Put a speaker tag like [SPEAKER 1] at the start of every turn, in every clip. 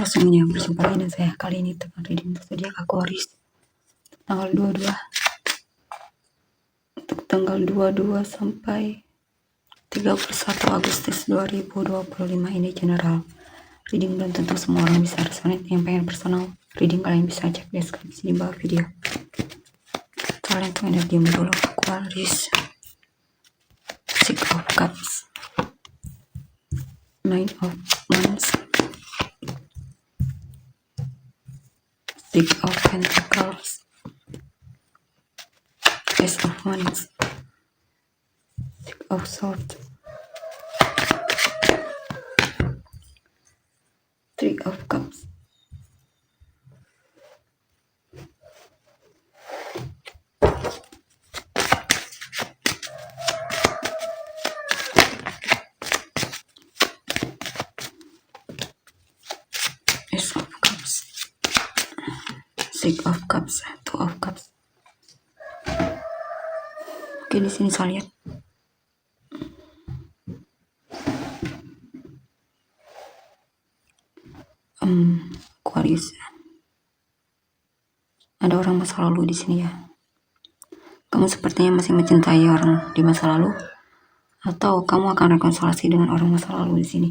[SPEAKER 1] Halo semuanya, berjumpa lagi dengan saya. Kali ini tentang reading zodiak Aquarius tanggal 22 untuk tanggal 22 sampai 31 Agustus 2025. Ini general reading, belum tentu semua orang bisa resonate. Yang pengen personal reading, kalian bisa cek deskripsi di bawah video. Kalian tuh energi dulu. Aquarius, Six of Cups, Nine of Wands, Six of Pentacles, Ace of Wands, Six of Swords, Three of Cups, Ace of Cups, Six of Cups, Two of Cups. Oke, di sini saya lihat Aquarius, ada orang masa lalu di sini ya. Kamu sepertinya masih mencintai orang di masa lalu, atau kamu akan rekonsiliasi dengan orang masa lalu di sini.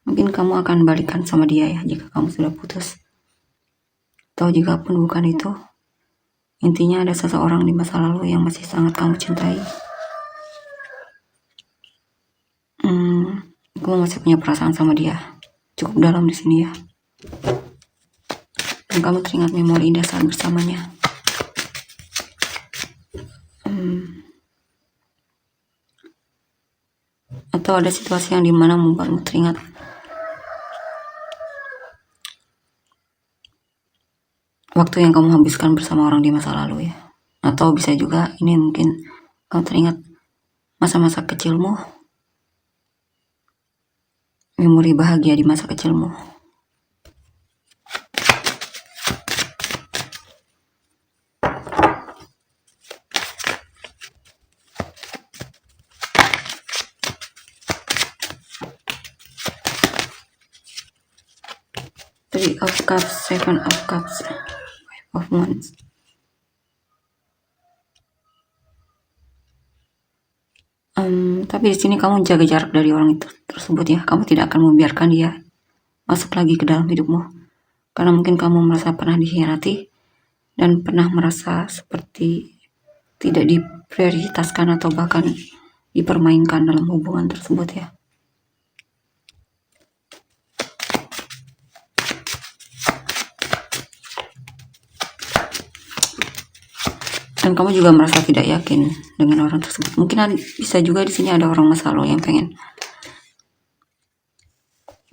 [SPEAKER 1] Mungkin kamu akan balikan sama dia ya jika kamu sudah putus. Atau jika pun bukan itu, intinya ada seseorang di masa lalu yang masih sangat kamu cintai. Kamu masih punya perasaan sama dia, cukup dalam di sini ya. Dan kamu teringat memori indah saat bersamanya. Atau ada situasi yang dimana membuatmu teringat waktu yang kamu habiskan bersama orang di masa lalu ya. Atau bisa juga ini mungkin kamu teringat masa-masa kecilmu, memori bahagia di masa kecilmu. Three of Cups, Seven of Cups, Five of Wands. Tapi di sini kamu jaga jarak dari orang itu tersebut ya. Kamu tidak akan membiarkan dia masuk lagi ke dalam hidupmu, karena mungkin kamu merasa pernah dikhianati dan pernah merasa seperti tidak diprioritaskan atau bahkan dipermainkan dalam hubungan tersebut ya. Dan kamu juga merasa tidak yakin dengan orang tersebut. Mungkin bisa juga di sini ada orang masa lalu yang pengen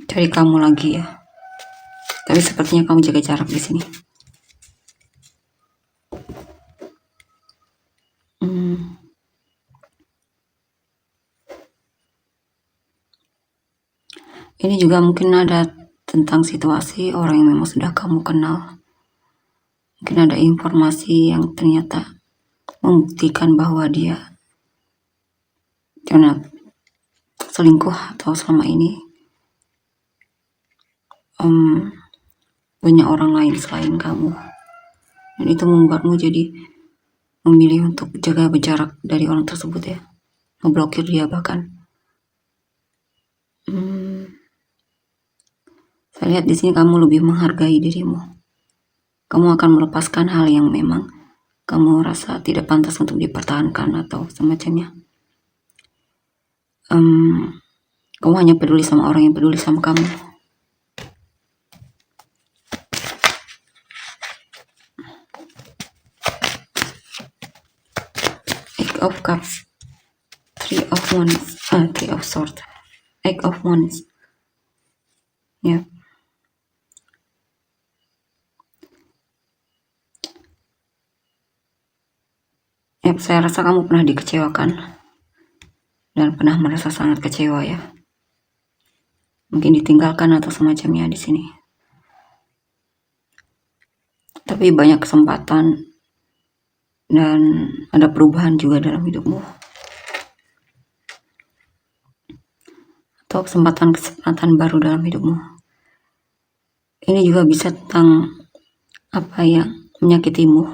[SPEAKER 1] cari kamu lagi ya. Tapi sepertinya kamu jaga jarak di sini. Ini juga mungkin ada tentang situasi orang yang memang sudah kamu kenal. Mungkin ada informasi yang ternyata membuktikan bahwa dia karena selingkuh atau selama ini banyak orang lain selain kamu, dan itu membuatmu jadi memilih untuk jaga berjarak dari orang tersebut ya, memblokir dia bahkan. Saya lihat di sini kamu lebih menghargai dirimu. Kamu akan melepaskan hal yang memang kamu rasa tidak pantas untuk dipertahankan atau semacamnya. Kamu hanya peduli sama orang yang peduli sama kamu. Eight of Cups, Three of Wands, Three of Swords, Eight of Wands. Ya. Saya rasa kamu pernah dikecewakan dan pernah merasa sangat kecewa ya. Mungkin ditinggalkan atau semacamnya di sini. Tapi banyak kesempatan dan ada perubahan juga dalam hidupmu. Atau kesempatan baru dalam hidupmu. Ini juga bisa tentang apa yang menyakitimu.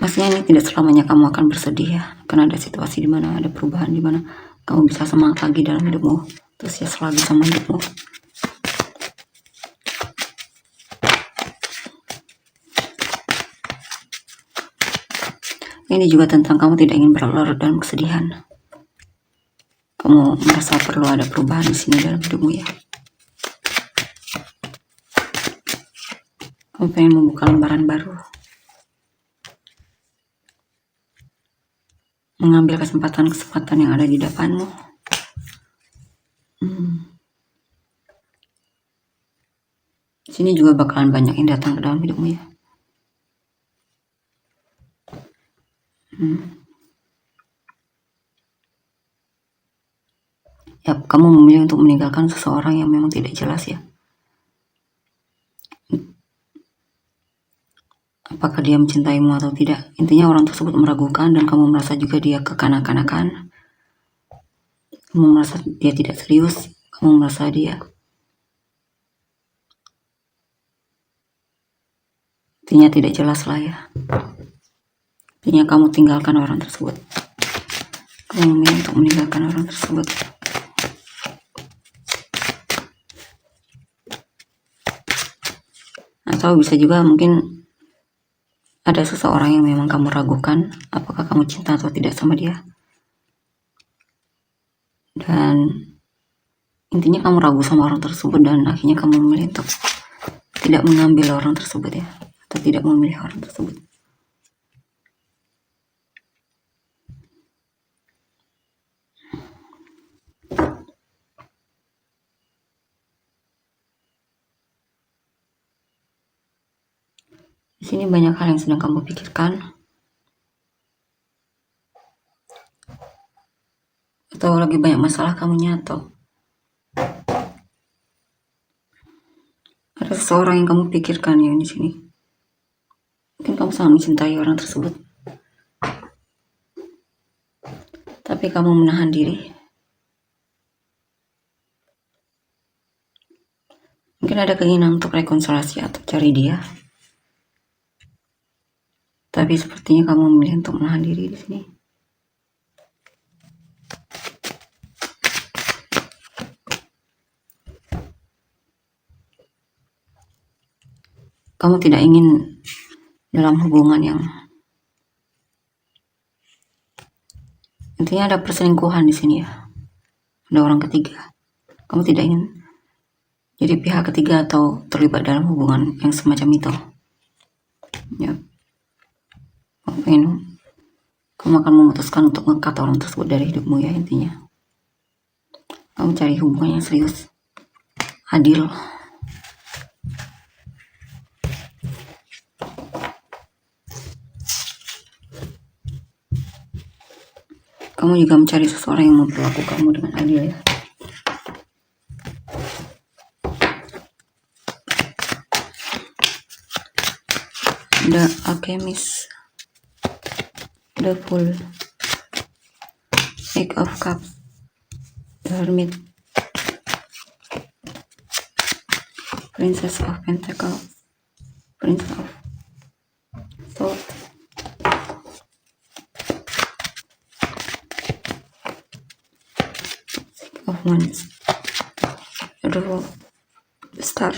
[SPEAKER 1] Maksudnya ini tidak selamanya kamu akan bersedih ya, karena ada situasi di mana ada perubahan, di mana kamu bisa semangat lagi dalam hidupmu, terus ya lagi sama hidupmu. Ini juga tentang kamu tidak ingin berlarut dalam kesedihan. Kamu merasa perlu ada perubahan di sini dalam hidupmu ya. Kamu pengen membuka lembaran baru, mengambil kesempatan-kesempatan yang ada di depanmu. Di sini juga bakalan banyak yang datang ke dalam hidupmu ya. Ya, kamu memilih untuk meninggalkan seseorang yang memang tidak jelas ya. Apakah dia mencintaimu atau tidak. Intinya orang tersebut meragukan dan kamu merasa juga dia kekanak-kanakan. Kamu merasa dia tidak serius. Kamu merasa dia intinya tidak jelas lah ya. Intinya kamu tinggalkan orang tersebut. Kamu memilih untuk meninggalkan orang tersebut. Atau bisa juga mungkin ada seseorang yang memang kamu ragukan apakah kamu cinta atau tidak sama dia. Dan intinya kamu ragu sama orang tersebut dan akhirnya kamu memilih untuk tidak mengambil orang tersebut ya, atau tidak memilih orang tersebut. Di sini banyak hal yang sedang kamu pikirkan, atau lagi banyak masalah kamu nyata. Ada seseorang yang kamu pikirkan ya di sini. Mungkin kamu sangat mencintai orang tersebut, tapi kamu menahan diri. Mungkin ada keinginan untuk rekonsiliasi atau cari dia, tapi sepertinya kamu memilih untuk menahan diri di sini. Kamu tidak ingin dalam hubungan yang intinya ada perselingkuhan di sini ya. Ada orang ketiga. Kamu tidak ingin jadi pihak ketiga atau terlibat dalam hubungan yang semacam itu. Ya. Kamu akan memutuskan untuk nge-cut orang tersebut dari hidupmu ya intinya. Kamu cari hubungan yang serius, adil. Kamu juga mencari seseorang yang memperlakukan kamu dengan adil ya. The Alchemist, The Fool, Eight of Cups, The Hermit, Princess of Pentacles, Prince of Swords, Six of Wands, The Star.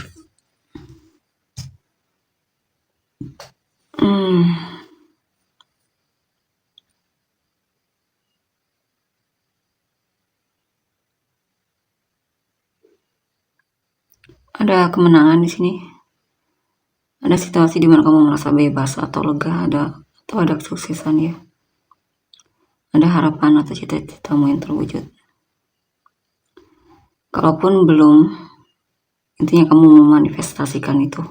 [SPEAKER 1] Ada kemenangan di sini. Ada situasi di mana kamu merasa bebas atau lega, atau ada kesuksesan ya. Ada harapan atau cita-citamu yang terwujud. Kalaupun belum, intinya kamu memanifestasikan itu.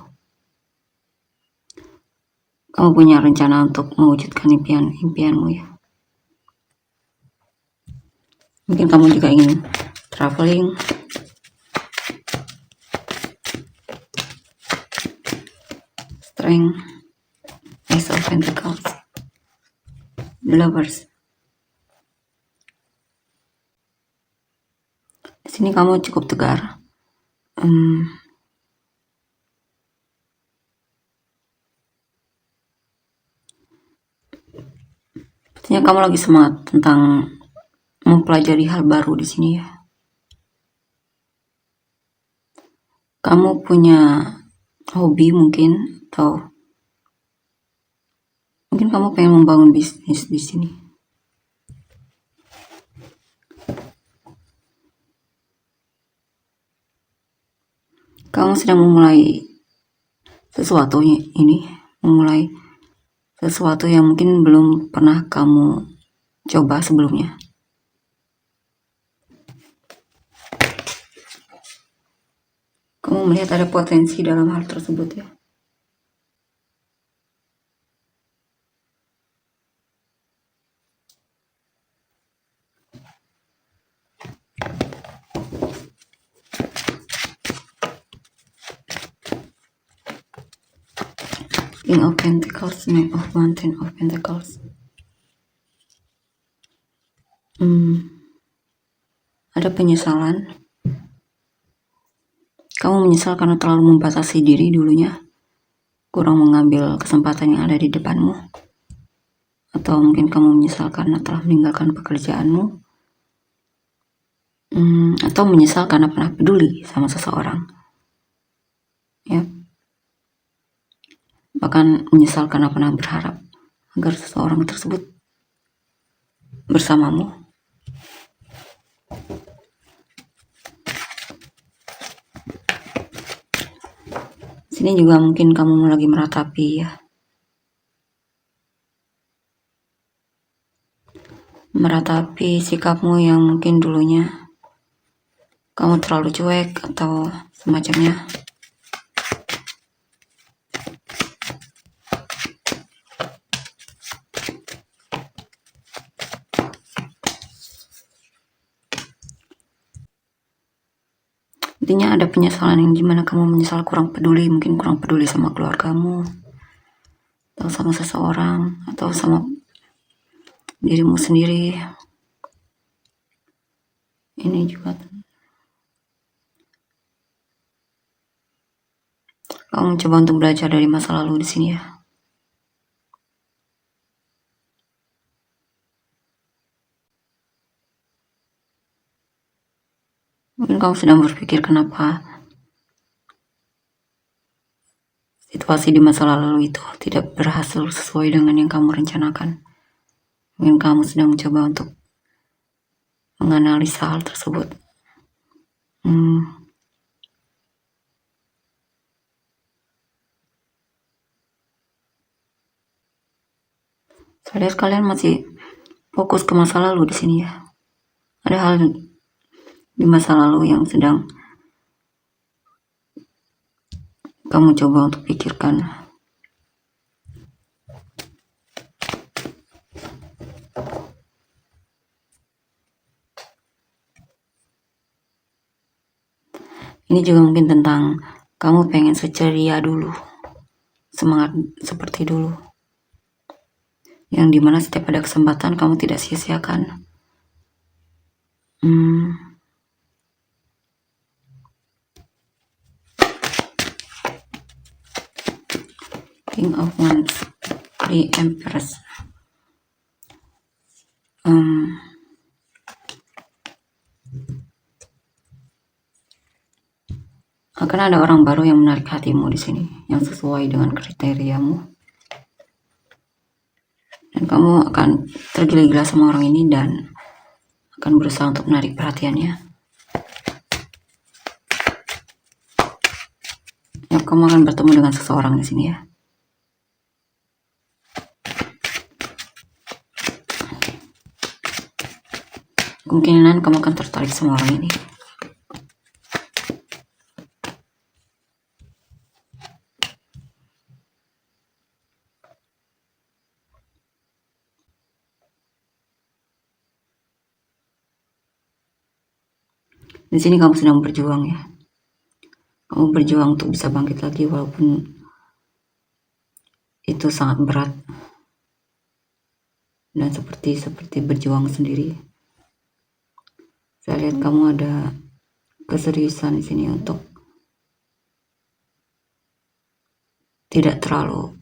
[SPEAKER 1] Kamu punya rencana untuk mewujudkan impianmu ya. Mungkin kamu juga ingin traveling, Strength, Ace of Pentacles, The Lovers, Sini kamu cukup tegar. Sepertinya kamu lagi semangat tentang mempelajari hal baru di sini ya. Kamu punya hobi mungkin, atau mungkin kamu pengen membangun bisnis di sini. Kamu sedang memulai sesuatu ini, memulai sesuatu yang mungkin belum pernah kamu coba sebelumnya. Kamu melihat ada potensi dalam hal tersebut ya. King of Pentacles, Knight of Wands, Ten of Pentacles. Ada penyesalan. Kamu menyesal karena terlalu membatasi diri dulunya, kurang mengambil kesempatan yang ada di depanmu. Atau mungkin kamu menyesal karena telah meninggalkan pekerjaanmu. Atau menyesal karena pernah peduli sama seseorang. Ya. Bahkan menyesal karena pernah berharap agar seseorang tersebut bersamamu. Sini juga mungkin kamu lagi meratapi ya. Meratapi sikapmu yang mungkin dulunya kamu terlalu cuek atau semacamnya. Intinya ada penyesalan yang gimana kamu menyesal kurang peduli, mungkin kurang peduli sama keluargamu, atau sama seseorang, atau sama dirimu sendiri. Ini juga kamu coba untuk belajar dari masa lalu di sini ya. Mungkin kamu sedang berpikir kenapa situasi di masa lalu itu tidak berhasil sesuai dengan yang kamu rencanakan. Mungkin kamu sedang mencoba untuk menganalisa hal tersebut. Saya lihat kalian masih fokus ke masa lalu di sini ya. Ada hal di masa lalu yang sedang kamu coba untuk pikirkan. Ini juga mungkin tentang kamu pengen seceria dulu, semangat seperti dulu, yang dimana setiap ada kesempatan kamu tidak sia-siakan. King of Wands, the Empress. Akan ada orang baru yang menarik hatimu di sini, yang sesuai dengan kriteriamu, dan kamu akan tergila-gila sama orang ini dan akan berusaha untuk menarik perhatiannya. Ya, kamu akan bertemu dengan seseorang di sini ya. Kemungkinan kamu akan tertarik sama orang ini. Di sini kamu sedang berjuang ya. Kamu berjuang untuk bisa bangkit lagi walaupun itu sangat berat. Dan seperti berjuang sendiri. Saya lihat kamu ada keseriusan di sini untuk tidak terlalu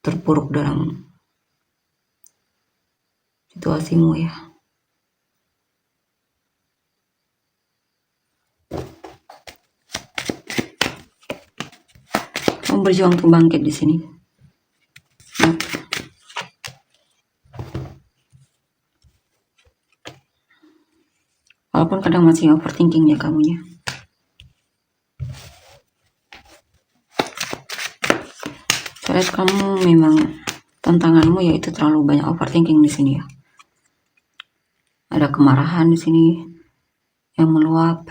[SPEAKER 1] terpuruk dalam situasimu ya. Kamu berjuang untuk bangkit di sini. Nah, walaupun kadang masih overthinking ya kamunya. Saya lihat kamu memang tantanganmu yaitu terlalu banyak overthinking di sini ya. Ada kemarahan di sini yang meluap.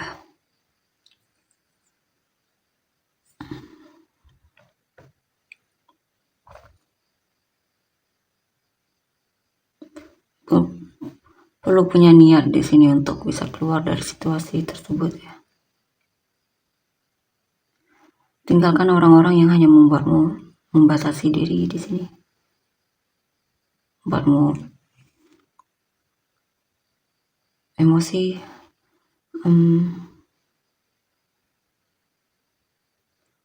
[SPEAKER 1] Perlu punya niat di sini untuk bisa keluar dari situasi tersebut ya. Tinggalkan orang-orang yang hanya membuatmu membatasi diri di sini, membuatmu emosi.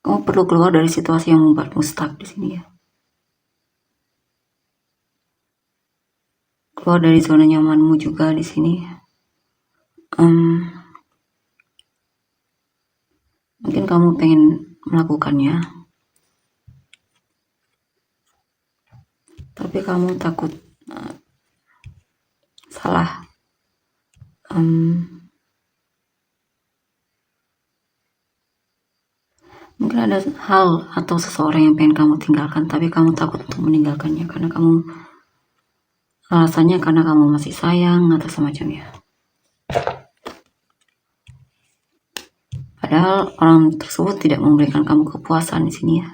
[SPEAKER 1] Kamu perlu keluar dari situasi yang membuatmu stuck di sini ya. Keluar dari zona nyamanmu juga di sini. Mungkin kamu pengen melakukannya, tapi kamu takut salah. Mungkin ada hal atau seseorang yang pengen kamu tinggalkan, tapi kamu takut untuk meninggalkannya karena alasannya karena kamu masih sayang atau semacamnya. Padahal orang tersebut tidak memberikan kamu kepuasan di sini ya.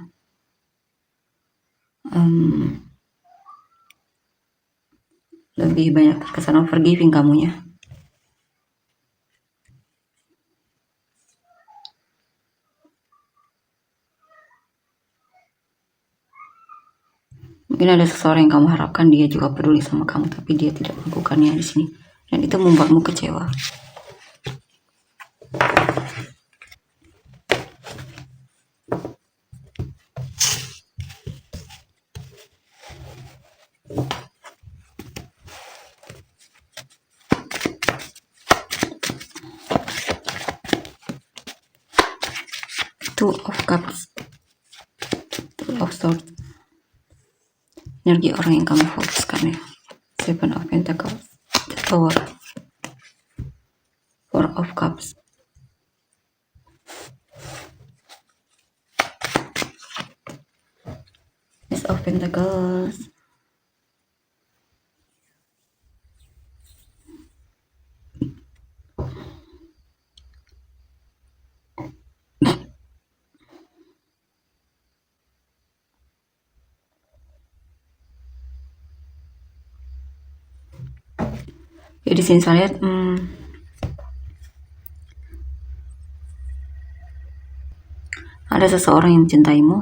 [SPEAKER 1] Lebih banyak terkesan forgiving kamunya. Mungkin ada seseorang yang kamu harapkan dia juga peduli sama kamu, tapi dia tidak melakukannya di sini, dan itu membuatmu kecewa. Two of Cups, Two of Swords, energi orang yang kamu fokuskan ya. Seven of Pentacles, The Tower, Four of Cups, Ace of Pentacles, jadi di sini saya lihat ada seseorang yang mencintaimu,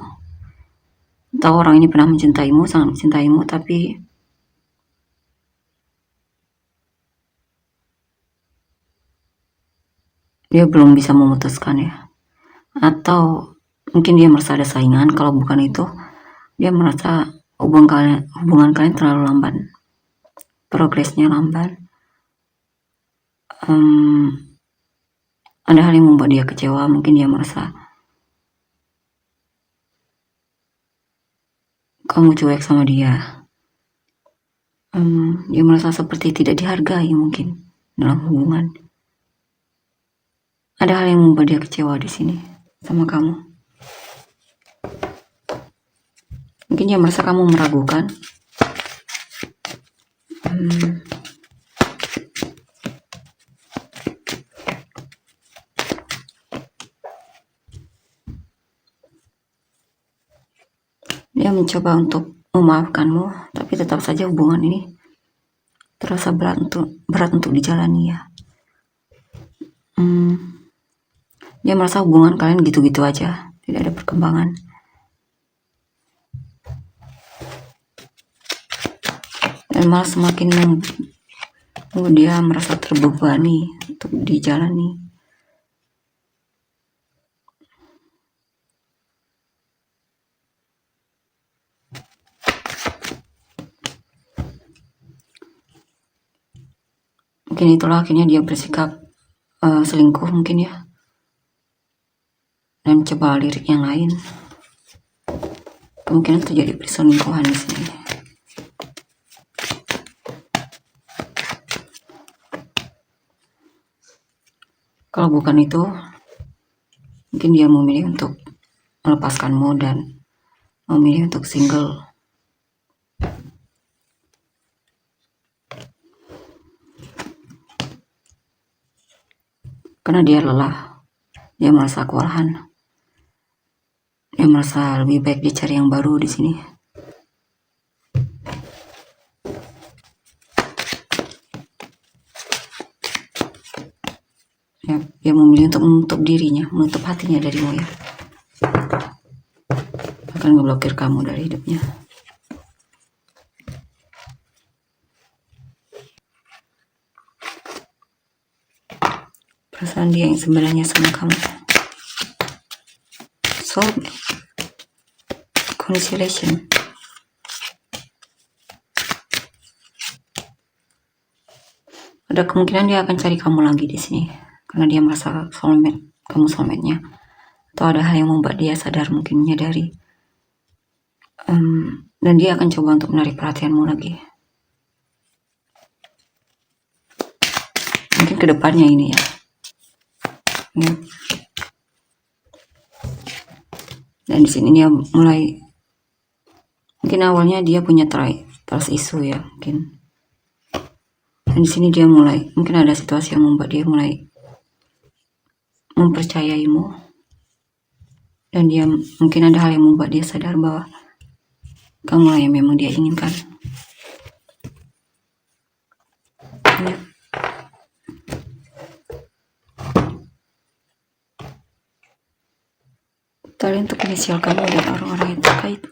[SPEAKER 1] atau orang ini pernah mencintaimu, sangat mencintaimu, tapi dia belum bisa memutuskan ya. Atau mungkin dia merasa ada saingan. Kalau bukan itu, dia merasa hubungan kalian terlalu lamban, progresnya lamban. Ada hal yang membuat dia kecewa. Mungkin dia merasa kamu cuek sama dia. Dia merasa seperti tidak dihargai mungkin dalam hubungan. Ada hal yang membuat dia kecewa di sini sama kamu. Mungkin dia merasa kamu meragukan. Dia mencoba untuk memaafkanmu, tapi tetap saja hubungan ini terasa berat untuk dijalani ya. Dia merasa hubungan kalian gitu-gitu aja, tidak ada perkembangan. Dan malah semakin dia merasa terbebani untuk dijalani. Mungkin itulah akhirnya dia bersikap selingkuh mungkin ya, dan coba lirik yang lain. Kemungkinan terjadi perselingkuhan di sini. Kalau bukan itu, mungkin dia memilih untuk melepaskanmu dan memilih untuk single. Karena dia lelah, dia merasa kewalahan, dia merasa lebih baik dicari yang baru di sini. Ya, dia memilih untuk menutup dirinya, menutup hatinya darimu ya. Akan ngeblokir kamu dari hidupnya. Perasaan dia yang sebenarnya sama kamu. Soulmate. Constellation. Ada kemungkinan dia akan cari kamu lagi di sini karena dia merasa soulmate, kamu soulmate-nya. Atau ada hal yang membuat dia sadar, mungkin menyadari. Dan dia akan coba untuk menarik perhatianmu lagi. Mungkin kedepannya ini ya. Dan di sini dia mulai, mungkin awalnya dia punya trust issue ya mungkin. Dan di sini dia mulai, mungkin ada situasi yang membuat dia mulai mempercayaimu. Dan dia mungkin ada hal yang membuat dia sadar bahwa kamu lah yang memang dia inginkan. Ya. Kalian untuk inisial kamu dan orang-orang yang terkait.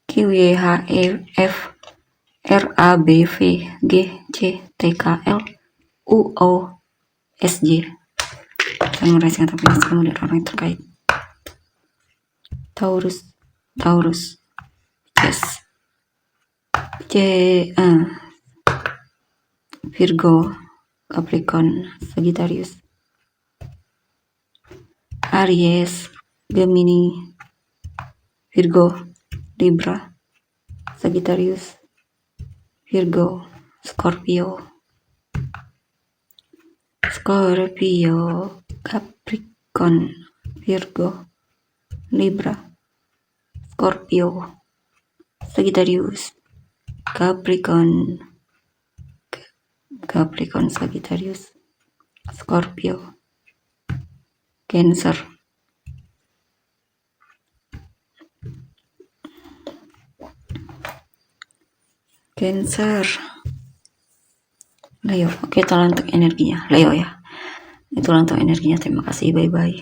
[SPEAKER 1] Q, Y, H, E, F, R, A, B, V, G, C, T, K, L, U, O, S, J. Saya merasakan tapi kamu dan orang yang terkait. Taurus, yes. Virgo, Capricorn, Sagittarius, Aries, Gemini, Virgo, Libra, Sagittarius, Virgo, Scorpio, Capricorn, Virgo, Libra, Scorpio, Sagittarius, Capricorn, Sagittarius, Scorpio, Cancer, Leo. Oke, itulah untuk energinya Leo ya. Itulah untuk energinya. Terima kasih, bye bye.